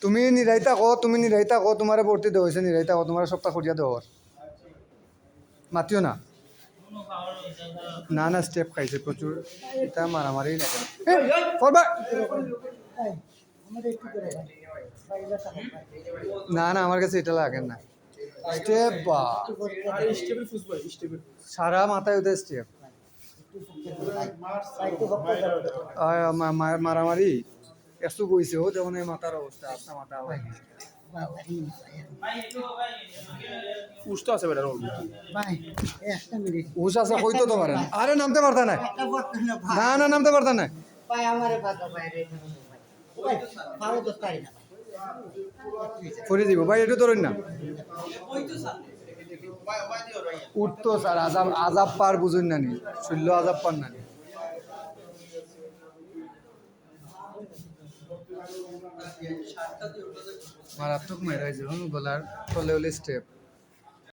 তুমি নিরাইতা কো তোমার ভর্তি দেওয়া হয়েছে নিরাইতা কো তোমার সপ্তাহ করিয়া দেওয়ার মাতিও না না না স্টেপ খাইছে প্রচুর এটা মারামারি লাগে না না আমার কাছে এটা লাগে না স্টেপ বা সারা মাথায় ওদের স্টেপ মারামারি একটু বইছে ও যেমন এই মাথার অবস্থা আপনার মাথা উষ্টা আছে বেটার উস আছে কইতো তো পারেন আরে নামতে পারতা না না না নামতে পারতা না ফরি দিব ভাই একটু ধরুন না উঠতো স্যার আজাব আজাব পার বুঝুন না নি শৈল্য আজাব পার না নি মারাত্মক মেরাইছে গলার তলে হলে স্টেপ